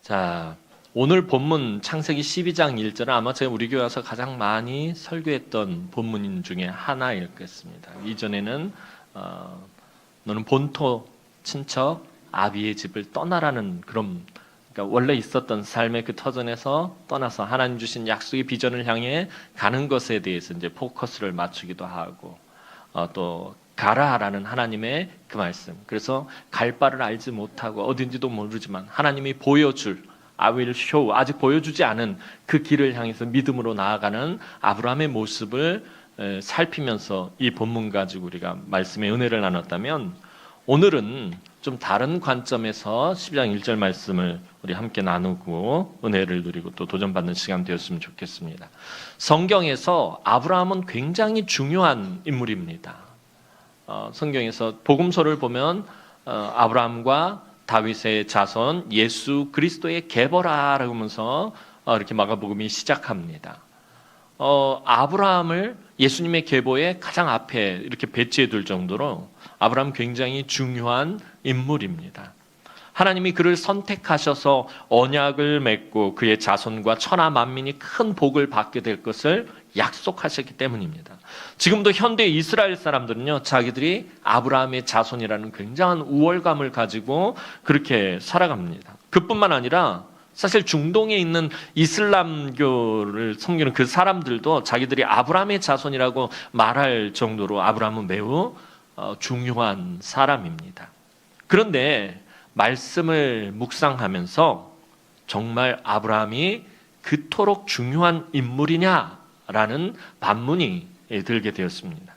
자, 오늘 본문 창세기 12장 1절은 아마 제가 우리 교회 와서 가장 많이 설교했던 본문 중에 하나였겠습니다. 이전에는 너는 본토 친척 아비의 집을 떠나라는 그런, 그러니까 원래 있었던 삶의 그 터전에서 떠나서 하나님 주신 약속의 비전을 향해 가는 것에 대해서 이제 포커스를 맞추기도 하고, 또 가라라는 하나님의 그 말씀. 그래서 갈 바를 알지 못하고 어딘지도 모르지만 하나님이 보여줄, I will show, 아직 보여주지 않은 그 길을 향해서 믿음으로 나아가는 아브라함의 모습을 살피면서 이 본문 가지고 우리가 말씀의 은혜를 나눴다면, 오늘은 좀 다른 관점에서 12장 1절 말씀을 우리 함께 나누고 은혜를 누리고 또 도전받는 시간 되었으면 좋겠습니다. 성경에서 아브라함은 굉장히 중요한 인물입니다. 성경에서 복음서를 보면 아브라함과 다윗의 자손 예수 그리스도의 계보라라고 하면서 이렇게 마가복음이 시작합니다. 아브라함을 예수님의 계보의 가장 앞에 이렇게 배치해 둘 정도로 아브라함 굉장히 중요한 인물입니다. 하나님이 그를 선택하셔서 언약을 맺고 그의 자손과 천하 만민이 큰 복을 받게 될 것을 약속하셨기 때문입니다. 지금도 현대 이스라엘 사람들은요, 자기들이 아브라함의 자손이라는 굉장한 우월감을 가지고 그렇게 살아갑니다. 그뿐만 아니라 사실 중동에 있는 이슬람교를 섬기는 그 사람들도 자기들이 아브라함의 자손이라고 말할 정도로 아브라함은 매우 중요한 사람입니다. 그런데 말씀을 묵상하면서 정말 아브라함이 그토록 중요한 인물이냐라는 반문이 들게 되었습니다.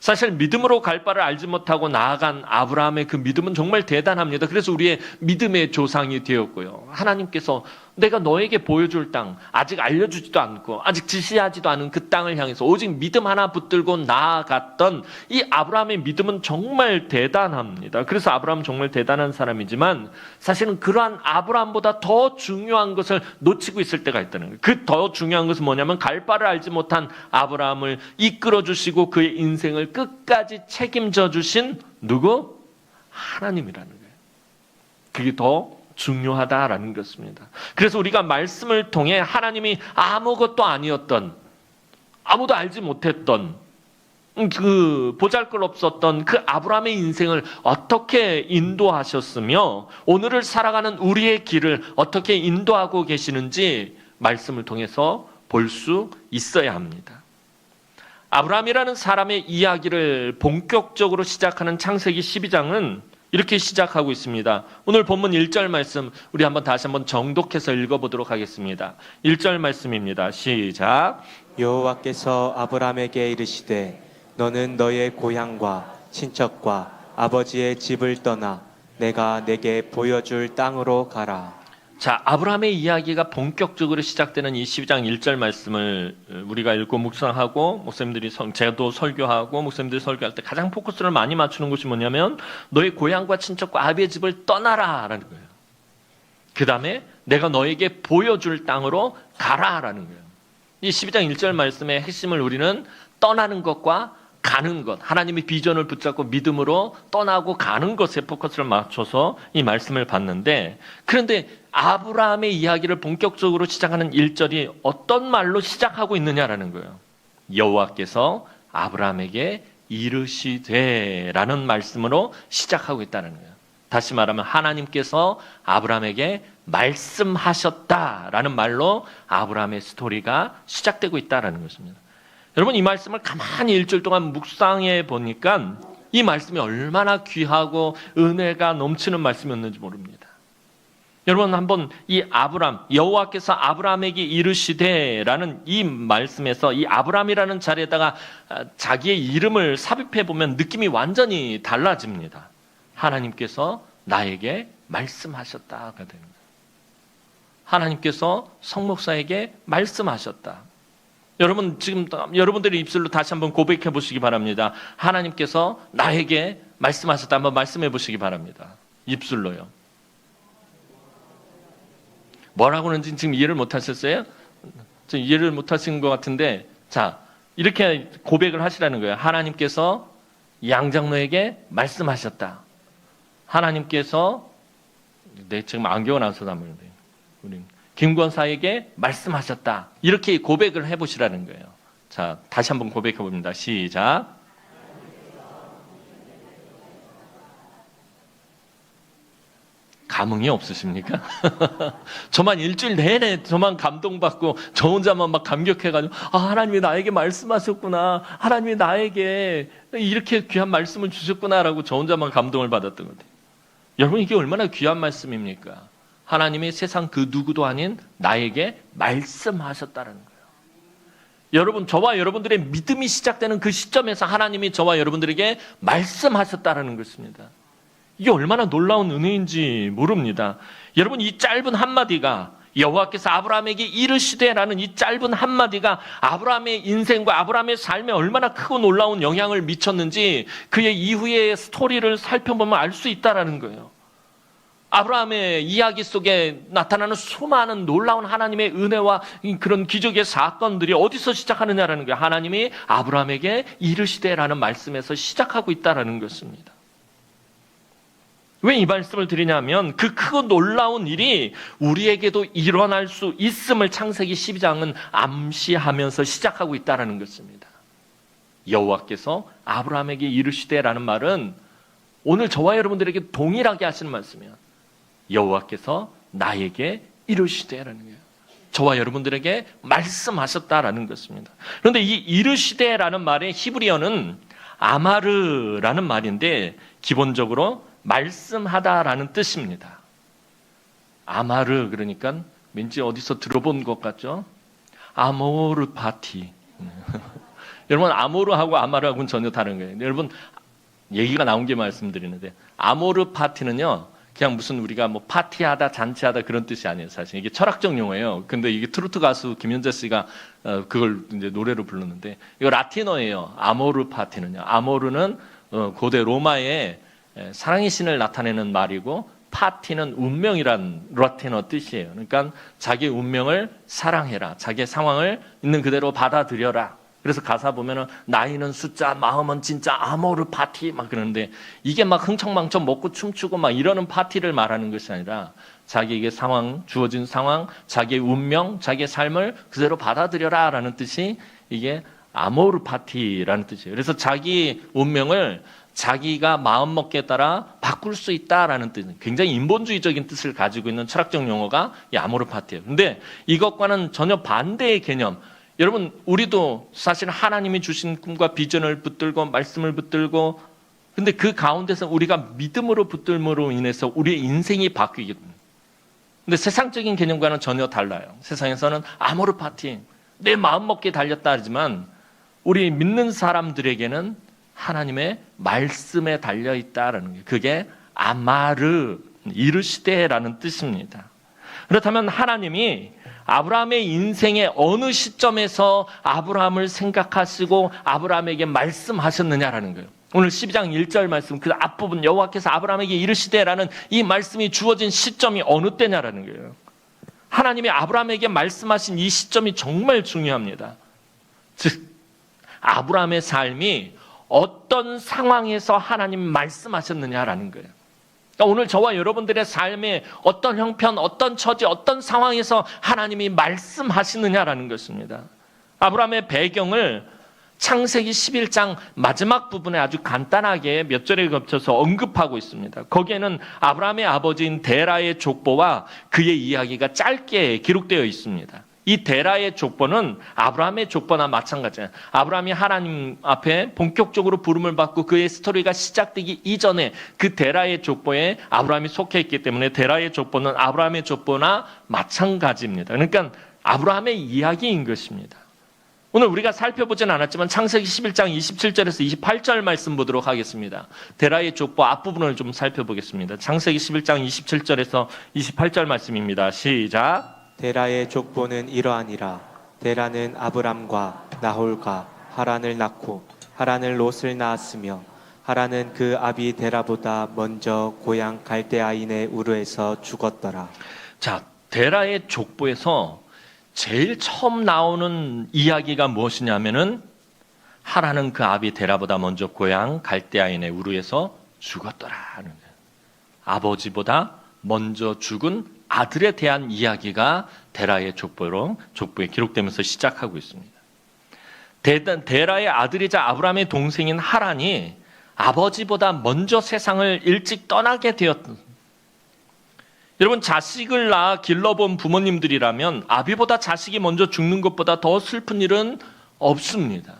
사실 믿음으로 갈 바를 알지 못하고 나아간 아브라함의 그 믿음은 정말 대단합니다. 그래서 우리의 믿음의 조상이 되었고요. 하나님께서 내가 너에게 보여줄 땅, 아직 알려주지도 않고 아직 지시하지도 않은 그 땅을 향해서 오직 믿음 하나 붙들고 나아갔던 이 아브라함의 믿음은 정말 대단합니다. 그래서 아브라함은 정말 대단한 사람이지만 사실은 그러한 아브라함보다 더 중요한 것을 놓치고 있을 때가 있다는 거예요. 그 더 중요한 것은 뭐냐면 갈 바를 알지 못한 아브라함을 이끌어 주시고 그의 인생을 끝까지 책임져 주신 누구? 하나님이라는 거예요. 그게 더 중요하다라는 것입니다. 그래서 우리가 말씀을 통해 하나님이 아무것도 아니었던, 아무도 알지 못했던, 그 보잘것없었던 그 아브라함의 인생을 어떻게 인도하셨으며 오늘을 살아가는 우리의 길을 어떻게 인도하고 계시는지 말씀을 통해서 볼 수 있어야 합니다. 아브라함이라는 사람의 이야기를 본격적으로 시작하는 창세기 12장은 이렇게 시작하고 있습니다. 오늘 본문 1절 말씀 우리 다시 한번 정독해서 읽어보도록 하겠습니다. 1절 말씀입니다. 시작. 여호와께서 아브라함에게 이르시되 너는 너의 고향과 친척과 아버지의 집을 떠나 내가 내게 보여줄 땅으로 가라. 자, 아브라함의 이야기가 본격적으로 시작되는 이 12장 1절 말씀을 우리가 읽고 묵상하고 목사님들이 제도 설교하고 목사님들이 설교할 때 가장 포커스를 많이 맞추는 것이 뭐냐면 너의 고향과 친척과 아비의 집을 떠나라라는 거예요. 그 다음에 내가 너에게 보여줄 땅으로 가라라는 거예요. 이 12장 1절 말씀의 핵심을 우리는 떠나는 것과 가는 것, 하나님의 비전을 붙잡고 믿음으로 떠나고 가는 것에 포커스를 맞춰서 이 말씀을 봤는데, 그런데 아브라함의 이야기를 본격적으로 시작하는 1절이 어떤 말로 시작하고 있느냐라는 거예요. 여호와께서 아브라함에게 이르시되라는 말씀으로 시작하고 있다는 거예요. 다시 말하면 하나님께서 아브라함에게 말씀하셨다라는 말로 아브라함의 스토리가 시작되고 있다는 것입니다. 여러분, 이 말씀을 가만히 일주일 동안 묵상해 보니까 이 말씀이 얼마나 귀하고 은혜가 넘치는 말씀이었는지 모릅니다. 여러분, 한번 이 아브람, 여호와께서 아브라함에게 이르시되라는 이 말씀에서 이 아브람이라는 자리에다가 자기의 이름을 삽입해 보면 느낌이 완전히 달라집니다. 하나님께서 나에게 말씀하셨다가 되는 거예요. 하나님께서 성목사에게 말씀하셨다. 여러분, 지금 여러분들의 입술로 다시 한번 고백해 보시기 바랍니다. 하나님께서 나에게 말씀하셨다. 한번 말씀해 보시기 바랍니다. 입술로요. 뭐라고 하는지 지금 이해를 못 하셨어요? 지금 이해를 못 하신 것 같은데, 자, 이렇게 고백을 하시라는 거예요. 하나님께서 양장로에게 말씀하셨다. 하나님께서, 내 지금 안경을 안 써서 안 보이는데. 우리 김 권사에게 말씀하셨다. 이렇게 고백을 해보시라는 거예요. 자, 다시 한번 고백해 봅니다. 시작. 감흥이 없으십니까? 저만 일주일 내내 저만 감동받고 저 혼자만 막 감격해가지고 하나님이 나에게 말씀하셨구나. 하나님이 나에게 이렇게 귀한 말씀을 주셨구나라고 저 혼자만 감동을 받았던 것 같아요. 여러분 이게 얼마나 귀한 말씀입니까? 하나님이 세상 그 누구도 아닌 나에게 말씀하셨다는 거예요. 여러분 저와 여러분들의 믿음이 시작되는 그 시점에서 하나님이 저와 여러분들에게 말씀하셨다는 것입니다. 이게 얼마나 놀라운 은혜인지 모릅니다. 여러분 이 짧은 한마디가 여호와께서 아브라함에게 이르시되라는 이 짧은 한마디가 아브라함의 인생과 아브라함의 삶에 얼마나 크고 놀라운 영향을 미쳤는지 그의 이후의 스토리를 살펴보면 알 수 있다는 거예요. 아브라함의 이야기 속에 나타나는 수많은 놀라운 하나님의 은혜와 그런 기적의 사건들이 어디서 시작하느냐라는 거예요. 하나님이 아브라함에게 이르시되라는 말씀에서 시작하고 있다는 것입니다. 왜 이 말씀을 드리냐면 그 크고 놀라운 일이 우리에게도 일어날 수 있음을 창세기 12장은 암시하면서 시작하고 있다는 것입니다. 여호와께서 아브라함에게 이르시되라는 말은 오늘 저와 여러분들에게 동일하게 하시는 말씀이에요. 여호와께서 나에게 이르시되라는 거예요. 저와 여러분들에게 말씀하셨다라는 것입니다. 그런데 이 이르시되라는 말의 히브리어는 아마르라는 말인데 기본적으로 말씀하다라는 뜻입니다. 아마르 그러니까 왠지 어디서 들어본 것 같죠? 아모르 파티. 여러분 아모르하고 아마르하고는 전혀 다른 거예요. 여러분 얘기가 나온 게 말씀드리는데 아모르 파티는요. 그냥 무슨 우리가 뭐 파티하다 잔치하다 그런 뜻이 아니에요. 사실 이게 철학적 용어예요. 근데 이게 트로트 가수 김현자 씨가 그걸 이제 노래로 불렀는데 이거 라틴어예요. 아모르 파티는요. 아모르는 고대 로마의 사랑의 신을 나타내는 말이고 파티는 운명이란 라틴어 뜻이에요. 그러니까 자기 운명을 사랑해라. 자기의 상황을 있는 그대로 받아들여라. 그래서 가사 보면은 나이는 숫자, 마음은 진짜 아모르 파티 막 그러는데 이게 막 흥청망청 먹고 춤추고 막 이러는 파티를 말하는 것이 아니라 자기에게 상황, 주어진 상황, 자기의 운명, 자기의 삶을 그대로 받아들여라라는 뜻이 이게 아모르 파티라는 뜻이에요. 그래서 자기 운명을 자기가 마음먹기에 따라 바꿀 수 있다라는 뜻, 굉장히 인본주의적인 뜻을 가지고 있는 철학적 용어가 이 아모르 파티예요. 근데 이것과는 전혀 반대의 개념. 여러분, 우리도 사실 하나님이 주신 꿈과 비전을 붙들고 말씀을 붙들고 근데 그 가운데서 우리가 믿음으로 붙들므로 인해서 우리의 인생이 바뀌게 됩니다. 근데 세상적인 개념과는 전혀 달라요. 세상에서는 아모르 파티, 내 마음먹기에 달렸다 하지만 우리 믿는 사람들에게는 하나님의 말씀에 달려있다라는 게 그게 아마르, 이르시되라는 뜻입니다. 그렇다면 하나님이 아브라함의 인생의 어느 시점에서 아브라함을 생각하시고 아브라함에게 말씀하셨느냐라는 거예요. 오늘 12장 1절 말씀 그 앞부분 여호와께서 아브라함에게 이르시되라는 이 말씀이 주어진 시점이 어느 때냐라는 거예요. 하나님이 아브라함에게 말씀하신 이 시점이 정말 중요합니다. 즉 아브라함의 삶이 어떤 상황에서 하나님 말씀하셨느냐라는 거예요. 그러니까 오늘 저와 여러분들의 삶에 어떤 형편, 어떤 처지, 어떤 상황에서 하나님이 말씀하시느냐라는 것입니다. 아브라함의 배경을 창세기 11장 마지막 부분에 아주 간단하게 몇 절에 겹쳐서 언급하고 있습니다. 거기에는 아브라함의 아버지인 데라의 족보와 그의 이야기가 짧게 기록되어 있습니다. 이 데라의 족보는 아브라함의 족보나 마찬가지예요. 아브라함이 하나님 앞에 본격적으로 부름을 받고 그의 스토리가 시작되기 이전에 그 데라의 족보에 아브라함이 속해 있기 때문에 데라의 족보는 아브라함의 족보나 마찬가지입니다. 그러니까 아브라함의 이야기인 것입니다. 오늘 우리가 살펴보진 않았지만 창세기 11장 27절에서 28절 말씀 보도록 하겠습니다. 데라의 족보 앞부분을 좀 살펴보겠습니다. 창세기 11장 27절에서 28절 말씀입니다. 시작. 데라의 족보는 이러하니라. 데라는 아브람과 나홀과 하란을 낳고 하란은 롯을 낳았으며 하란은 그 아비 데라보다 먼저 고향 갈대아인의 우르에서 죽었더라. 자, 데라의 족보에서 제일 처음 나오는 이야기가 무엇이냐면은 하란은 그 아비 데라보다 먼저 고향 갈대아인의 우르에서 죽었더라 하는 거예요. 아버지보다 먼저 죽은 아들에 대한 이야기가 데라의 족보에 기록되면서 시작하고 있습니다. 데라의 아들이자 아브라함의 동생인 하란이 아버지보다 먼저 세상을 일찍 떠나게 되었던, 여러분, 자식을 낳아 길러본 부모님들이라면 아비보다 자식이 먼저 죽는 것보다 더 슬픈 일은 없습니다.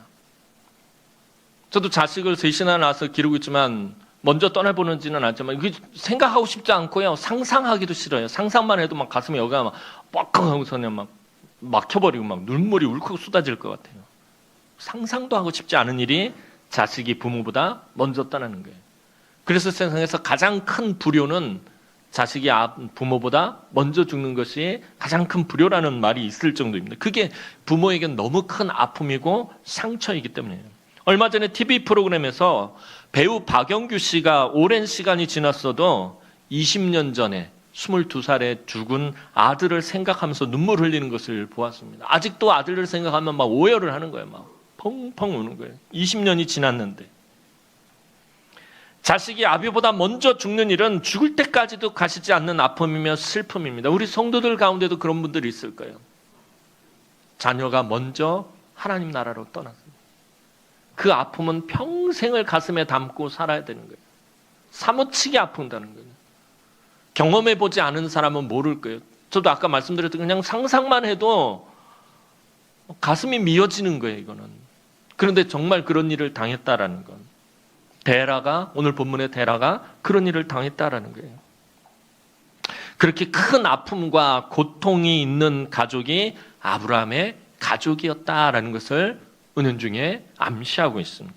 저도 자식을 셋이나 낳아서 기르고 있지만 먼저 떠나보는지는 않지만 이게 생각하고 싶지 않고요. 상상하기도 싫어요. 상상만 해도 막 가슴에 여기가 막 뻑뻑하고서 그냥 막 막혀버리고 막 눈물이 울컥 쏟아질 것 같아요. 상상도 하고 싶지 않은 일이 자식이 부모보다 먼저 떠나는 거예요. 그래서 세상에서 가장 큰 불효는 자식이 부모보다 먼저 죽는 것이 가장 큰 불효라는 말이 있을 정도입니다. 그게 부모에겐 너무 큰 아픔이고 상처이기 때문이에요. 얼마 전에 TV 프로그램에서 배우 박영규 씨가 오랜 시간이 지났어도 20년 전에 22살에 죽은 아들을 생각하면서 눈물 흘리는 것을 보았습니다. 아직도 아들을 생각하면 막 오열을 하는 거예요. 막 펑펑 우는 거예요. 20년이 지났는데. 자식이 아비보다 먼저 죽는 일은 죽을 때까지도 가시지 않는 아픔이며 슬픔입니다. 우리 성도들 가운데도 그런 분들이 있을 거예요. 자녀가 먼저 하나님 나라로 떠났습니다. 그 아픔은 평생을 가슴에 담고 살아야 되는 거예요. 사무치게 아픈다는 거예요. 경험해보지 않은 사람은 모를 거예요. 저도 아까 말씀드렸던 그냥 상상만 해도 가슴이 미어지는 거예요, 이거는. 그런데 정말 그런 일을 당했다라는 건, 오늘 본문의 데라가 그런 일을 당했다라는 거예요. 그렇게 큰 아픔과 고통이 있는 가족이 아브라함의 가족이었다라는 것을 은연중에 암시하고 있습니다.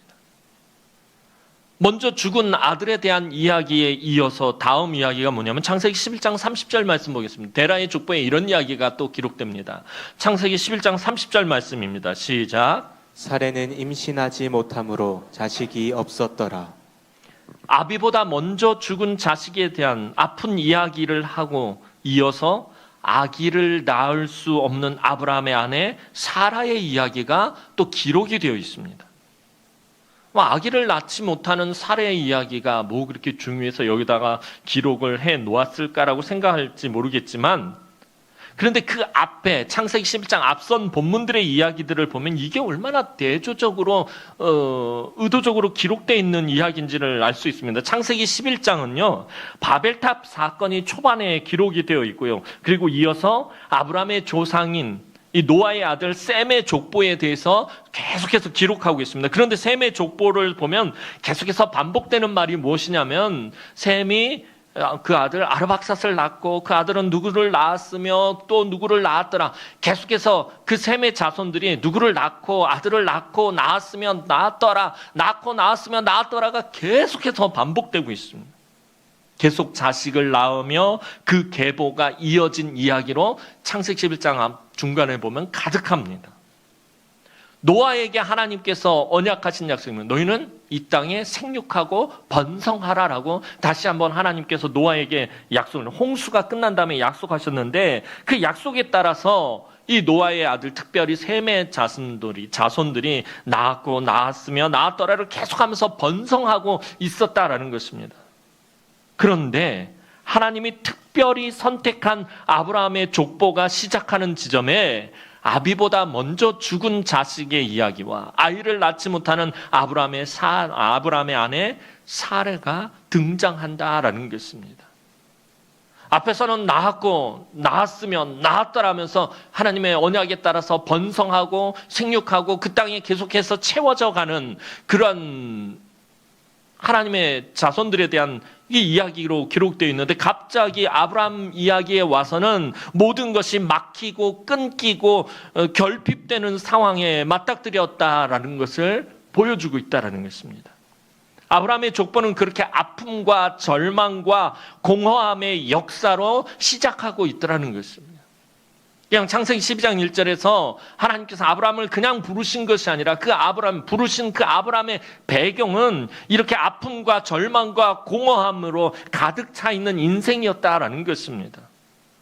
먼저 죽은 아들에 대한 이야기에 이어서 다음 이야기가 뭐냐면 창세기 11장 30절 말씀 보겠습니다. 데라의 족보에 이런 이야기가 또 기록됩니다. 창세기 11장 30절 말씀입니다. 시작. 사레는 임신하지 못함으로 자식이 없었더라. 아비보다 먼저 죽은 자식에 대한 아픈 이야기를 하고 이어서 아기를 낳을 수 없는 아브라함의 아내 사라의 이야기가 또 기록이 되어 있습니다. 아기를 낳지 못하는 사라의 이야기가 뭐 그렇게 중요해서 여기다가 기록을 해 놓았을까라고 생각할지 모르겠지만, 그런데 그 앞에 창세기 11장 앞선 본문들의 이야기들을 보면 이게 얼마나 대조적으로 의도적으로 기록되어 있는 이야기인지를 알 수 있습니다. 창세기 11장은요, 바벨탑 사건이 초반에 기록이 되어 있고요. 그리고 이어서 아브라함의 조상인 이 노아의 아들 셈의 족보에 대해서 계속해서 기록하고 있습니다. 그런데 셈의 족보를 보면 계속해서 반복되는 말이 무엇이냐면, 셈이 그 아들 아르박삿을 낳고 그 아들은 누구를 낳았으며 또 누구를 낳았더라. 계속해서 그 셈의 자손들이 누구를 낳고 아들을 낳고 낳았으면 낳았더라, 낳고 낳았으면 낳았더라가 계속해서 반복되고 있습니다. 계속 자식을 낳으며 그 계보가 이어진 이야기로 창세기 11장 중간에 보면 가득합니다. 노아에게 하나님께서 언약하신 약속입니다. 너희는 이 땅에 생육하고 번성하라라고 다시 한번 하나님께서 노아에게 약속을, 홍수가 끝난 다음에 약속하셨는데, 그 약속에 따라서 이 노아의 아들, 특별히 셈의 자손들이 낳았고 낳았으며 낳았더라를 계속하면서 번성하고 있었다라는 것입니다. 그런데 하나님이 특별히 선택한 아브라함의 족보가 시작하는 지점에 아비보다 먼저 죽은 자식의 이야기와 아이를 낳지 못하는 아브라함의 아내 사레가 등장한다라는 것입니다. 앞에서는 낳았으면 낳았더라면서 하나님의 언약에 따라서 번성하고 생육하고 그 땅에 계속해서 채워져가는 그런 하나님의 자손들에 대한 이 이야기로 기록되어 있는데, 갑자기 아브라함 이야기에 와서는 모든 것이 막히고 끊기고 결핍되는 상황에 맞닥뜨렸다라는 것을 보여주고 있다라는 것입니다. 아브라함의 족보는 그렇게 아픔과 절망과 공허함의 역사로 시작하고 있더라는 것입니다. 그냥 창세기 12장 1절에서 하나님께서 아브라함을 그냥 부르신 것이 아니라 부르신 그 아브라함의 배경은 이렇게 아픔과 절망과 공허함으로 가득 차 있는 인생이었다라는 것입니다.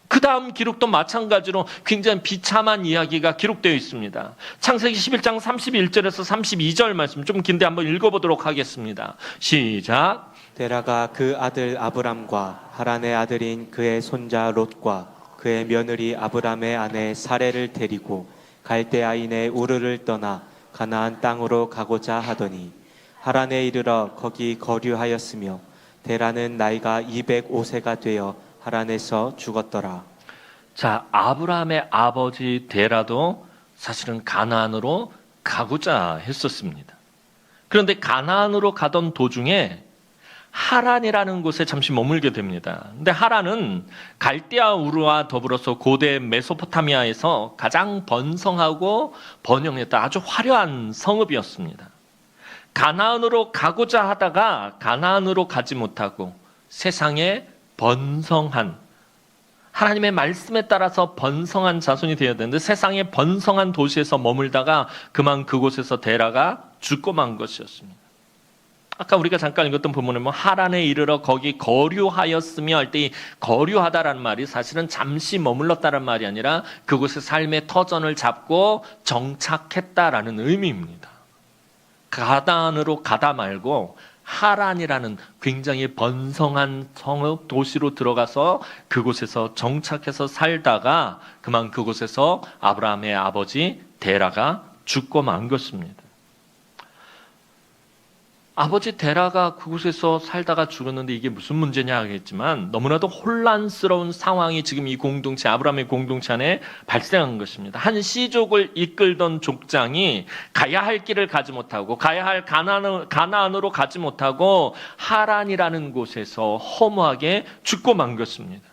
그 다음 기록도 마찬가지로 굉장히 비참한 이야기가 기록되어 있습니다. 창세기 11장 31절에서 32절 말씀 좀 긴데 한번 읽어보도록 하겠습니다. 시작. 데라가 그 아들 아브람과 하란의 아들인 그의 손자 롯과 그의 며느리 아브람의 아내 사레를 데리고 갈대아인의 우르를 떠나 가나안 땅으로 가고자 하더니 하란에 이르러 거기 거류하였으며 데라는 나이가 205세가 되어 하란에서 죽었더라. 자, 아브라함의 아버지 데라도 사실은 가나안으로 가고자 했었습니다. 그런데 가나안으로 가던 도중에 하란이라는 곳에 잠시 머물게 됩니다. 근데 하란은 갈대아 우르와 더불어서 고대 메소포타미아에서 가장 번성하고 번영했던 아주 화려한 성읍이었습니다. 가나안으로 가고자 하다가 가나안으로 가지 못하고 세상에 번성한, 하나님의 말씀에 따라서 번성한 자손이 되어야 되는데 세상에 번성한 도시에서 머물다가 그만 그곳에서 데라가 죽고 만 것이었습니다. 아까 우리가 잠깐 읽었던 본문에 하란에 이르러 거기 거류하였으며 할 때 이 거류하다라는 말이 사실은 잠시 머물렀다는 말이 아니라 그곳의 삶의 터전을 잡고 정착했다라는 의미입니다. 가나안으로 가다 말고 하란이라는 굉장히 번성한 성읍 도시로 들어가서 그곳에서 정착해서 살다가 그만 그곳에서 아브라함의 아버지 데라가 죽고 만 것입니다. 아버지 데라가 그곳에서 살다가 죽었는데 이게 무슨 문제냐 하겠지만 너무나도 혼란스러운 상황이 지금 이 공동체, 아브라함의 공동체 안에 발생한 것입니다. 한 시족을 이끌던 족장이 가야 할 길을 가지 못하고 가야 할 가나안으로 가지 못하고 하란이라는 곳에서 허무하게 죽고 만 것입니다.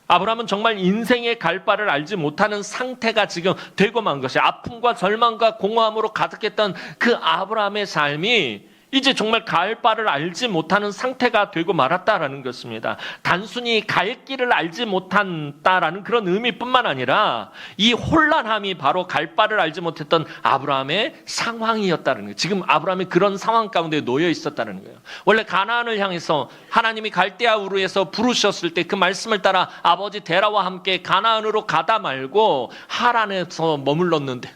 아브라함은 정말 인생의 갈 바를 알지 못하는 상태가 지금 되고 만 것이, 아픔과 절망과 공허함으로 가득했던 그 아브라함의 삶이 이제 정말 갈 바를 알지 못하는 상태가 되고 말았다라는 것입니다. 단순히 갈 길을 알지 못한다라는 그런 의미뿐만 아니라 이 혼란함이 바로 갈 바를 알지 못했던 아브라함의 상황이었다는 거예요. 지금 아브라함이 그런 상황 가운데 놓여 있었다는 거예요. 원래 가나안을 향해서 하나님이 갈대아 우르에서 부르셨을 때 그 말씀을 따라 아버지 데라와 함께 가나안으로 가다 말고 하란에서 머물렀는데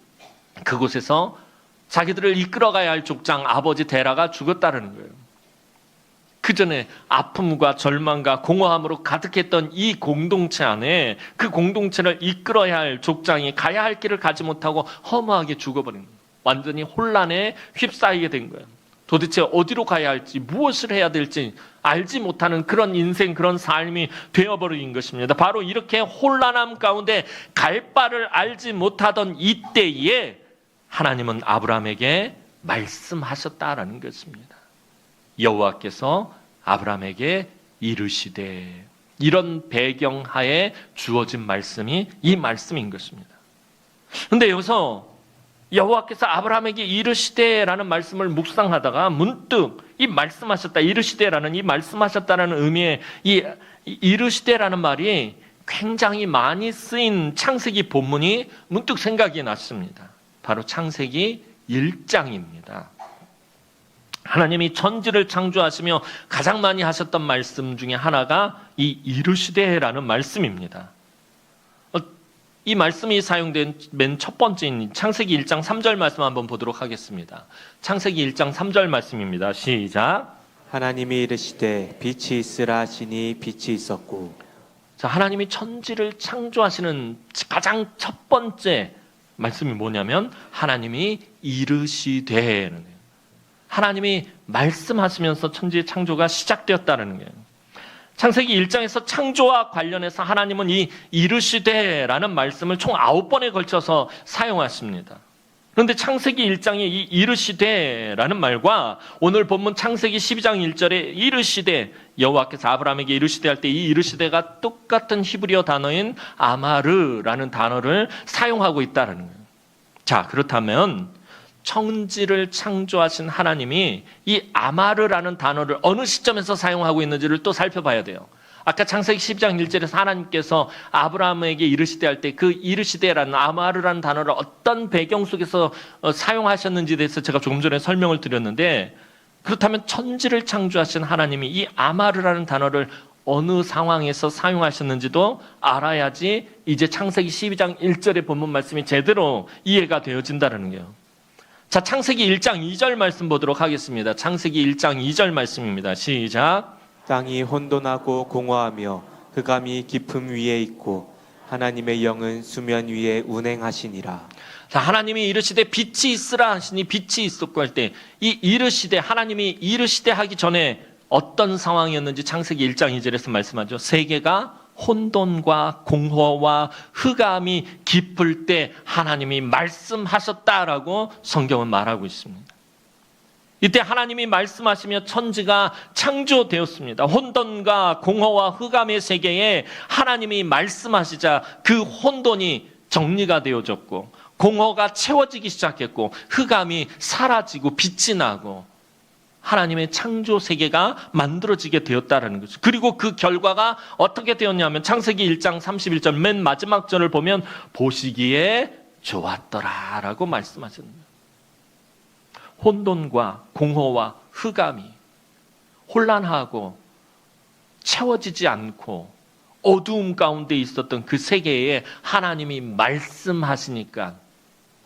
그곳에서 자기들을 이끌어가야 할 족장 아버지 데라가 죽었다는 거예요. 그 전에 아픔과 절망과 공허함으로 가득했던 이 공동체 안에 그 공동체를 이끌어야 할 족장이 가야 할 길을 가지 못하고 허무하게 죽어버린 거예요. 완전히 혼란에 휩싸이게 된 거예요. 도대체 어디로 가야 할지 무엇을 해야 될지 알지 못하는 그런 인생, 그런 삶이 되어버린 것입니다. 바로 이렇게 혼란함 가운데 갈 바를 알지 못하던 이때에 하나님은 아브라함에게 말씀하셨다라는 것입니다. 여호와께서 아브라함에게 이르시되, 이런 배경하에 주어진 말씀이 이 말씀인 것입니다. 그런데 여기서 여호와께서 아브라함에게 이르시되라는 말씀을 묵상하다가 문득 이 말씀하셨다, 이르시되라는 이 말씀하셨다라는 의미의 이 이르시되라는 말이 굉장히 많이 쓰인 창세기 본문이 문득 생각이 났습니다. 바로 창세기 1장입니다. 하나님이 천지를 창조하시며 가장 많이 하셨던 말씀 중에 하나가 이 이르시되라는 말씀입니다. 이 말씀이 사용된 맨 첫 번째인 창세기 1장 3절 말씀 한번 보도록 하겠습니다. 창세기 1장 3절 말씀입니다. 시작. 하나님이 이르시되 빛이 있으라 하시니 빛이 있었고. 자, 하나님이 천지를 창조하시는 가장 첫 번째 말씀이 뭐냐면 하나님이 이르시되, 하나님이 말씀하시면서 천지의 창조가 시작되었다는 거예요. 창세기 1장에서 창조와 관련해서 하나님은 이 이르시되라는 말씀을 총 9번에 걸쳐서 사용하십니다. 그런데 창세기 1장의 이 이르시되라는 말과 오늘 본문 창세기 12장 1절에 이르시되, 여호와께서 아브라함에게 이르시되 할 때 이 이르시되가 똑같은 히브리어 단어인 아마르라는 단어를 사용하고 있다는 거예요. 자, 그렇다면 천지를 창조하신 하나님이 이 아마르라는 단어를 어느 시점에서 사용하고 있는지를 또 살펴봐야 돼요. 아까 창세기 12장 1절에서 하나님께서 아브라함에게 이르시되 할 때 그 이르시되라는 아마르라는 단어를 어떤 배경 속에서 사용하셨는지에 대해서 제가 조금 전에 설명을 드렸는데, 그렇다면 천지를 창조하신 하나님이 이 아마르라는 단어를 어느 상황에서 사용하셨는지도 알아야지 이제 창세기 12장 1절의 본문 말씀이 제대로 이해가 되어진다는 거예요. 자, 창세기 1장 2절 말씀 보도록 하겠습니다. 창세기 1장 2절 말씀입니다. 시작. 땅이 혼돈하고 공허하며 흑암이 깊음 위에 있고 하나님의 영은 수면 위에 운행하시니라. 자, 하나님이 이르시되 빛이 있으라 하시니 빛이 있었고 할 때 이 이르시되, 하나님이 이르시되 하기 전에 어떤 상황이었는지 창세기 1장 2절에서 말씀하죠. 세계가 혼돈과 공허와 흑암이 깊을 때 하나님이 말씀하셨다라고 성경은 말하고 있습니다. 이때 하나님이 말씀하시며 천지가 창조되었습니다. 혼돈과 공허와 흑암의 세계에 하나님이 말씀하시자 그 혼돈이 정리가 되어졌고 공허가 채워지기 시작했고 흑암이 사라지고 빛이 나고 하나님의 창조 세계가 만들어지게 되었다라는 거죠. 그리고 그 결과가 어떻게 되었냐면 창세기 1장 31절 맨 마지막 절을 보면 보시기에 좋았더라라고 말씀하셨습니다. 혼돈과 공허와 흑암이 혼란하고 채워지지 않고 어두움 가운데 있었던 그 세계에 하나님이 말씀하시니까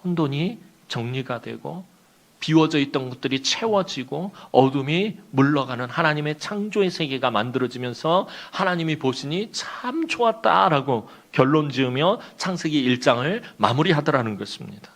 혼돈이 정리가 되고 비워져 있던 것들이 채워지고 어둠이 물러가는 하나님의 창조의 세계가 만들어지면서 하나님이 보시니 참 좋았다라고 결론 지으며 창세기 1장을 마무리하더라는 것입니다.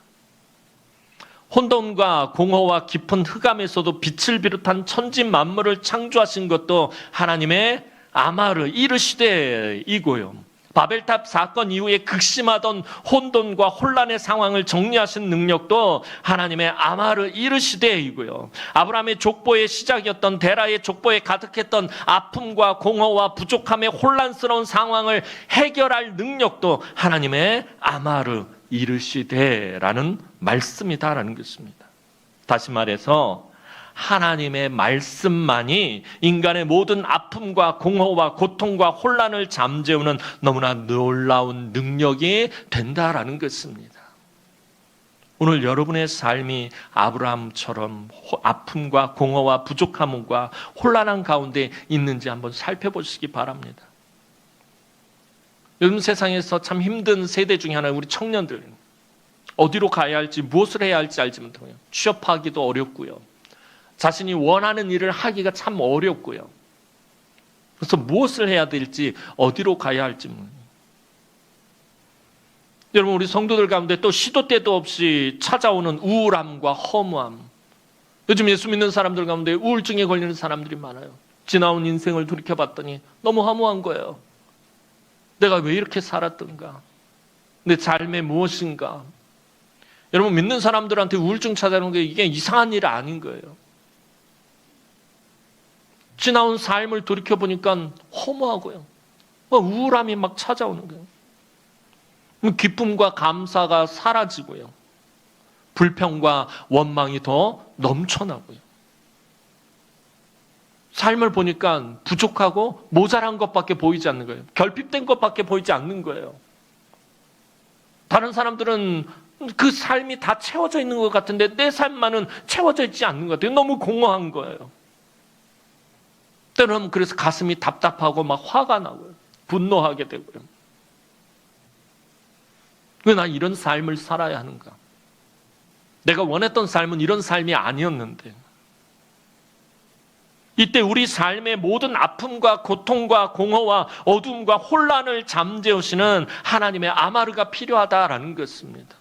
혼돈과 공허와 깊은 흑암에서도 빛을 비롯한 천지 만물을 창조하신 것도 하나님의 아마르 이르시되이고요. 바벨탑 사건 이후에 극심하던 혼돈과 혼란의 상황을 정리하신 능력도 하나님의 아마르 이르시되이고요. 아브라함의 족보의 시작이었던 데라의 족보에 가득했던 아픔과 공허와 부족함의 혼란스러운 상황을 해결할 능력도 하나님의 아마르 이르시되라는 말씀이다라는 것입니다. 다시 말해서 하나님의 말씀만이 인간의 모든 아픔과 공허와 고통과 혼란을 잠재우는 너무나 놀라운 능력이 된다라는 것입니다. 오늘 여러분의 삶이 아브라함처럼 아픔과 공허와 부족함과 혼란한 가운데 있는지 한번 살펴보시기 바랍니다. 요즘 세상에서 참 힘든 세대 중에 하나 우리 청년들, 어디로 가야 할지 무엇을 해야 할지 알지 못하고요. 취업하기도 어렵고요. 자신이 원하는 일을 하기가 참 어렵고요. 그래서 무엇을 해야 될지 어디로 가야 할지 모르겠어요. 여러분, 우리 성도들 가운데 또 시도 때도 없이 찾아오는 우울함과 허무함. 요즘 예수 믿는 사람들 가운데 우울증에 걸리는 사람들이 많아요. 지나온 인생을 돌이켜봤더니 너무 허무한 거예요. 내가 왜 이렇게 살았던가? 내 삶에 무엇인가? 여러분, 믿는 사람들한테 우울증 찾아오는 게 이게 이상한 일 아닌 거예요. 지나온 삶을 돌이켜보니까 허무하고요. 우울함이 막 찾아오는 거예요. 기쁨과 감사가 사라지고요. 불평과 원망이 더 넘쳐나고요. 삶을 보니까 부족하고 모자란 것밖에 보이지 않는 거예요. 결핍된 것밖에 보이지 않는 거예요. 다른 사람들은 그 삶이 다 채워져 있는 것 같은데 내 삶만은 채워져 있지 않는 것 같아요. 너무 공허한 거예요. 때로는 그래서 가슴이 답답하고 막 화가 나고요. 분노하게 되고요. 왜 난 이런 삶을 살아야 하는가? 내가 원했던 삶은 이런 삶이 아니었는데. 이때 우리 삶의 모든 아픔과 고통과 공허와 어둠과 혼란을 잠재우시는 하나님의 아마르가 필요하다라는 것입니다.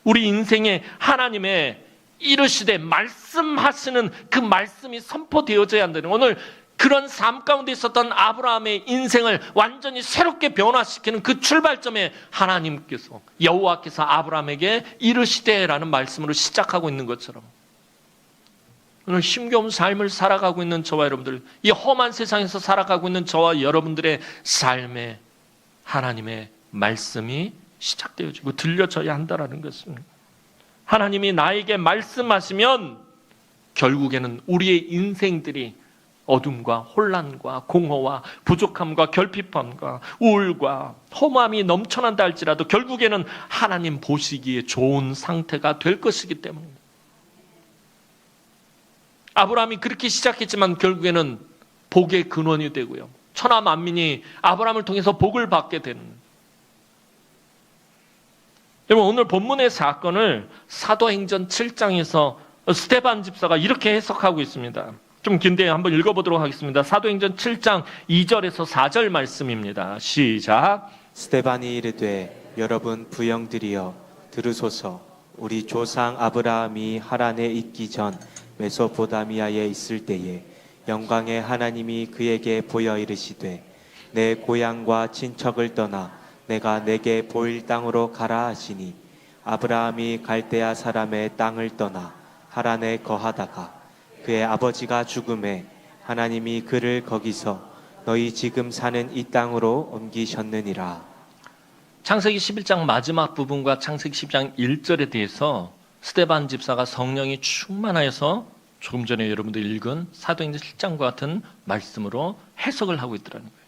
우리 인생에 하나님의 이르시되 말씀하시는 그 말씀이 선포되어져야 한다는, 오늘 그런 삶 가운데 있었던 아브라함의 인생을 완전히 새롭게 변화시키는 그 출발점에 하나님께서, 여호와께서 아브라함에게 이르시되라는 말씀으로 시작하고 있는 것처럼 오늘 힘겨운 삶을 살아가고 있는 저와 여러분들, 이 험한 세상에서 살아가고 있는 저와 여러분들의 삶에 하나님의 말씀이 시작되어지고 들려져야 한다는 것입니다. 하나님이 나에게 말씀하시면 결국에는 우리의 인생들이 어둠과 혼란과 공허와 부족함과 결핍함과 우울과 허무함이 넘쳐난다 할지라도 결국에는 하나님 보시기에 좋은 상태가 될 것이기 때문입니다. 아브라함이 그렇게 시작했지만 결국에는 복의 근원이 되고요. 천하 만민이 아브라함을 통해서 복을 받게 되는, 여러분, 오늘 본문의 사건을 사도행전 7장에서 스데반 집사가 이렇게 해석하고 있습니다. 좀 긴데 한번 읽어보도록 하겠습니다. 사도행전 7장 2절에서 4절 말씀입니다. 시작. 스데반이 이르되 여러분 부영들이여 들으소서. 우리 조상 아브라함이 하란에 있기 전 메소포다미아에 있을 때에 영광의 하나님이 그에게 보여 이르시되 내 고향과 친척을 떠나 내가 내게 보일 땅으로 가라 하시니 아브라함이 갈대아 사람의 땅을 떠나 하란에 거하다가 그의 아버지가 죽음에 하나님이 그를 거기서 너희 지금 사는 이 땅으로 옮기셨느니라. 창세기 11장 마지막 부분과 창세기 10장 1절에 대해서 스데반 집사가 성령이 충만하여서 조금 전에 여러분들 읽은 사도행전 7장과 같은 말씀으로 해석을 하고 있더라는 거예요.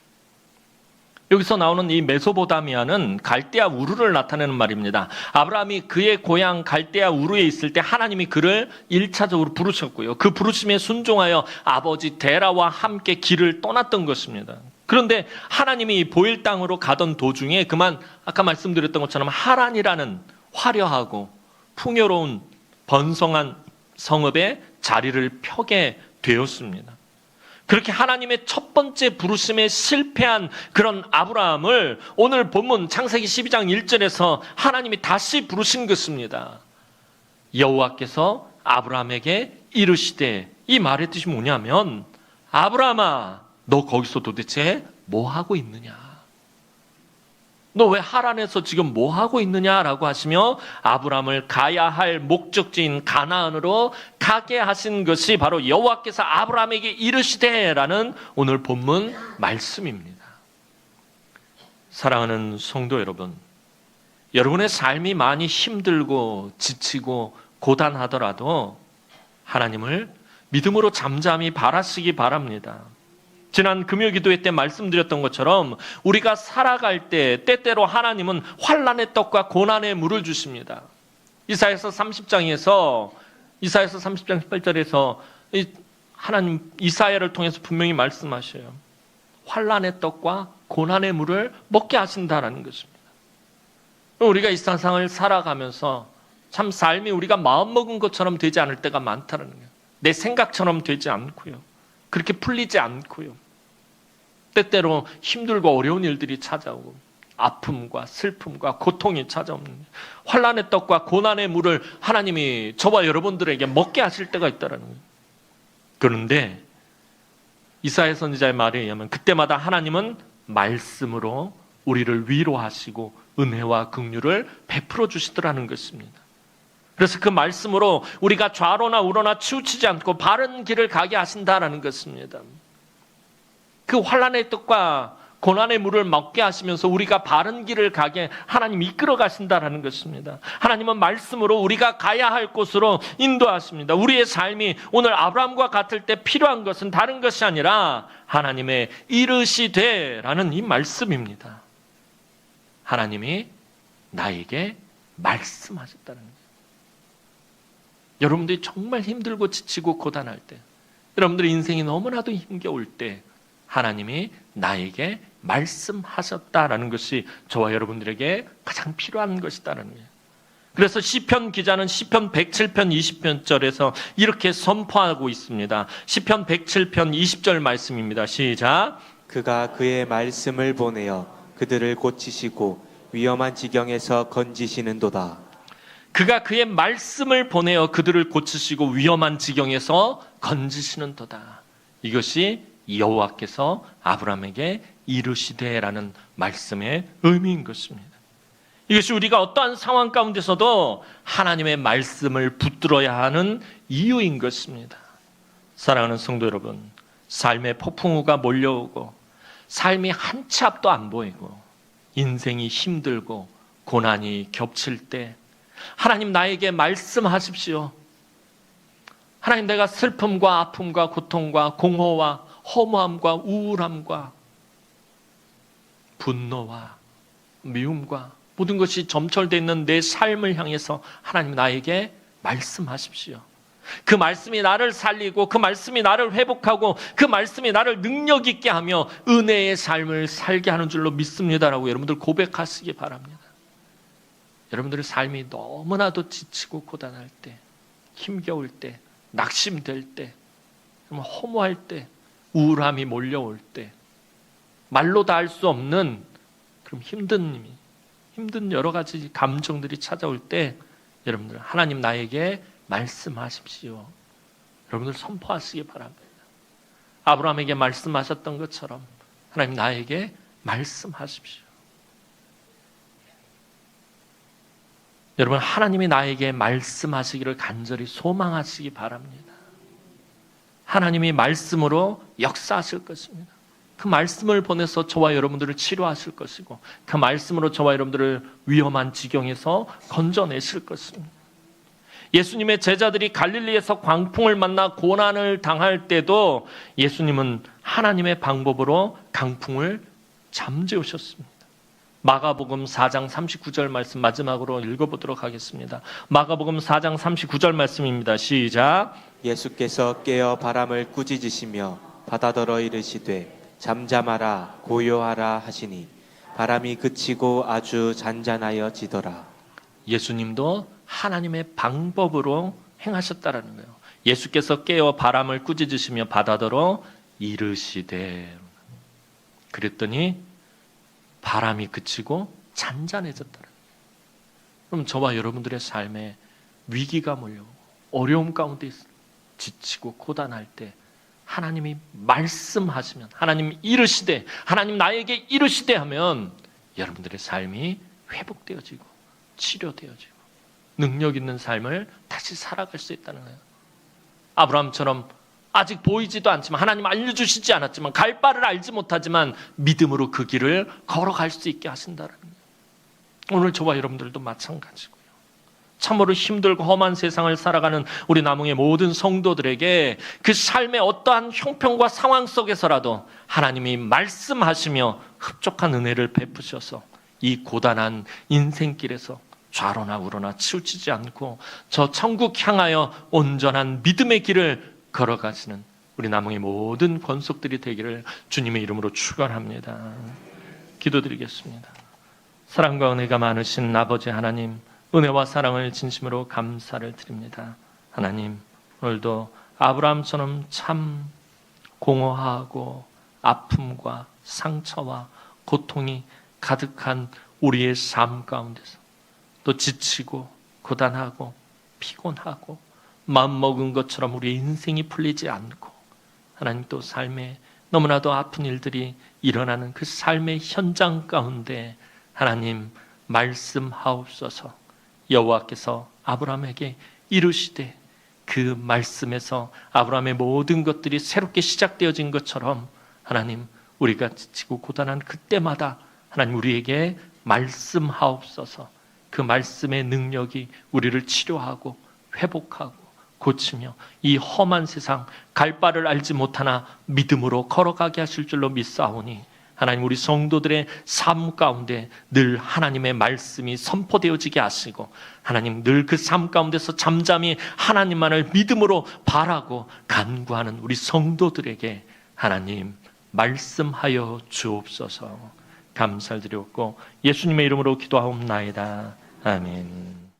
여기서 나오는 이 메소포다미아는 갈대아 우르를 나타내는 말입니다. 아브라함이 그의 고향 갈대아 우르에 있을 때 하나님이 그를 1차적으로 부르셨고요. 그 부르심에 순종하여 아버지 데라와 함께 길을 떠났던 것입니다. 그런데 하나님이 보일 땅으로 가던 도중에 그만 아까 말씀드렸던 것처럼 하란이라는 화려하고 풍요로운 번성한 성읍에 자리를 펴게 되었습니다. 그렇게 하나님의 첫 번째 부르심에 실패한 그런 아브라함을 오늘 본문 창세기 12장 1절에서 하나님이 다시 부르신 것입니다. 여호와께서 아브라함에게 이르시되, 이 말의 뜻이 뭐냐면 아브라함아, 너 거기서 도대체 뭐 하고 있느냐? 너 왜 하란에서 지금 뭐 하고 있느냐라고 하시며 아브라함을 가야 할 목적지인 가나안으로 가게 하신 것이 바로 여호와께서 아브라함에게 이르시되라는 오늘 본문 말씀입니다. 사랑하는 성도 여러분, 여러분의 삶이 많이 힘들고 지치고 고단하더라도 하나님을 믿음으로 잠잠히 바라시기 바랍니다. 지난 금요기도회 때 말씀드렸던 것처럼 우리가 살아갈 때 때때로 하나님은 환난의 떡과 고난의 물을 주십니다. 이사야서 30장 18절에서 하나님 이사야를 통해서 분명히 말씀하셔요. 환난의 떡과 고난의 물을 먹게 하신다라는 것입니다. 우리가 이 세상을 살아가면서 참 삶이 우리가 마음먹은 것처럼 되지 않을 때가 많다는 거예요. 내 생각처럼 되지 않고요. 그렇게 풀리지 않고요. 때때로 힘들고 어려운 일들이 찾아오고 아픔과 슬픔과 고통이 찾아오는 환난의 떡과 고난의 물을 하나님이 저와 여러분들에게 먹게 하실 때가 있다는 거예요. 그런데 이사야 선지자의 말에 의하면 그때마다 하나님은 말씀으로 우리를 위로하시고 은혜와 긍휼을 베풀어 주시더라는 것입니다. 그래서 그 말씀으로 우리가 좌로나 우로나 치우치지 않고 바른 길을 가게 하신다라는 것입니다. 그 환난의 떡과 고난의 물을 먹게 하시면서 우리가 바른 길을 가게 하나님 이끌어 가신다라는 것입니다. 하나님은 말씀으로 우리가 가야 할 곳으로 인도하십니다. 우리의 삶이 오늘 아브라함과 같을 때 필요한 것은 다른 것이 아니라 하나님의 이르시되라는 이 말씀입니다. 하나님이 나에게 말씀하셨다는 거예요. 여러분들이 정말 힘들고 지치고 고단할 때, 여러분들의 인생이 너무나도 힘겨울 때 하나님이 나에게 말씀하셨다라는 것이 저와 여러분들에게 가장 필요한 것이다라는 거예요. 그래서 시편 기자는 시편 107편 20편절에서 이렇게 선포하고 있습니다. 시편 107편 20절 말씀입니다. 시작. 그가 그의 말씀을 보내어 그들을 고치시고 위험한 지경에서 건지시는도다. 그가 그의 말씀을 보내어 그들을 고치시고 위험한 지경에서 건지시는도다. 이것이 여호와께서 아브라함에게 이르시되라는 말씀의 의미인 것입니다. 이것이 우리가 어떠한 상황 가운데서도 하나님의 말씀을 붙들어야 하는 이유인 것입니다. 사랑하는 성도 여러분, 삶의 폭풍우가 몰려오고 삶이 한 치 앞도 안 보이고 인생이 힘들고 고난이 겹칠 때 하나님 나에게 말씀하십시오. 하나님, 내가 슬픔과 아픔과 고통과 공허와 허무함과 우울함과 분노와 미움과 모든 것이 점철되어 있는 내 삶을 향해서 하나님 나에게 말씀하십시오. 그 말씀이 나를 살리고 그 말씀이 나를 회복하고 그 말씀이 나를 능력 있게 하며 은혜의 삶을 살게 하는 줄로 믿습니다라고 여러분들 고백하시기 바랍니다. 여러분들의 삶이 너무나도 지치고 고단할 때, 힘겨울 때, 낙심될 때, 허무할 때, 우울함이 몰려올 때, 말로 다 할 수 없는 그런 힘든 여러 가지 감정들이 찾아올 때, 여러분들 하나님 나에게 말씀하십시오. 여러분들 선포하시기 바랍니다. 아브라함에게 말씀하셨던 것처럼 하나님 나에게 말씀하십시오. 여러분, 하나님이 나에게 말씀하시기를 간절히 소망하시기 바랍니다. 하나님이 말씀으로 역사하실 것입니다. 그 말씀을 보내서 저와 여러분들을 치료하실 것이고, 그 말씀으로 저와 여러분들을 위험한 지경에서 건져내실 것입니다. 예수님의 제자들이 갈릴리에서 광풍을 만나 고난을 당할 때도 예수님은 하나님의 방법으로 강풍을 잠재우셨습니다. 마가복음 4장 39절 말씀 마지막으로 읽어보도록 하겠습니다. 마가복음 4장 39절 말씀입니다. 시작. 예수께서 깨어 바람을 꾸짖으시며 바다더러 이르시되 잠잠하라 고요하라 하시니 바람이 그치고 아주 잔잔하여 지더라. 예수님도 하나님의 방법으로 행하셨다라는 거예요. 예수께서 깨어 바람을 꾸짖으시며 바다더러 이르시되, 그랬더니 바람이 그치고 잔잔해졌다는 거예요. 그럼 저와 여러분들의 삶에 위기가 몰려오고 어려움 가운데 지치고 고단할 때 하나님이 말씀하시면, 하나님 이르시되, 하나님 나에게 이르시되 하면 여러분들의 삶이 회복되어지고 치료되어지고 능력 있는 삶을 다시 살아갈 수 있다는 거예요. 아브라함처럼 아직 보이지도 않지만, 하나님 알려주시지 않았지만, 갈 바를 알지 못하지만 믿음으로 그 길을 걸어갈 수 있게 하신다는 거예요. 오늘 저와 여러분들도 마찬가지고요. 참으로 힘들고 험한 세상을 살아가는 우리 남흥의 모든 성도들에게 그 삶의 어떠한 형편과 상황 속에서라도 하나님이 말씀하시며 흡족한 은혜를 베푸셔서 이 고단한 인생길에서 좌로나 우로나 치우치지 않고 저 천국 향하여 온전한 믿음의 길을 걸어가시는 우리 남흥의 모든 권속들이 되기를 주님의 이름으로 축원합니다. 기도드리겠습니다. 사랑과 은혜가 많으신 아버지 하나님, 은혜와 사랑을 진심으로 감사를 드립니다. 하나님, 오늘도 아브라함처럼 참 공허하고 아픔과 상처와 고통이 가득한 우리의 삶 가운데서 또 지치고 고단하고 피곤하고 마음먹은 것처럼 우리의 인생이 풀리지 않고, 하나님 또 삶에 너무나도 아픈 일들이 일어나는 그 삶의 현장 가운데 하나님 말씀하옵소서. 여호와께서 아브라함에게 이르시되 그 말씀에서 아브라함의 모든 것들이 새롭게 시작되어진 것처럼 하나님 우리가 지치고 고단한 그때마다 하나님 우리에게 말씀하옵소서. 그 말씀의 능력이 우리를 치료하고 회복하고 고치며 이 험한 세상 갈 바를 알지 못하나 믿음으로 걸어가게 하실 줄로 믿사오니 하나님 우리 성도들의 삶 가운데 늘 하나님의 말씀이 선포되어지게 하시고 하나님 늘 그 삶 가운데서 잠잠히 하나님만을 믿음으로 바라고 간구하는 우리 성도들에게 하나님 말씀하여 주옵소서. 감사드렸고 예수님의 이름으로 기도하옵나이다. 아멘.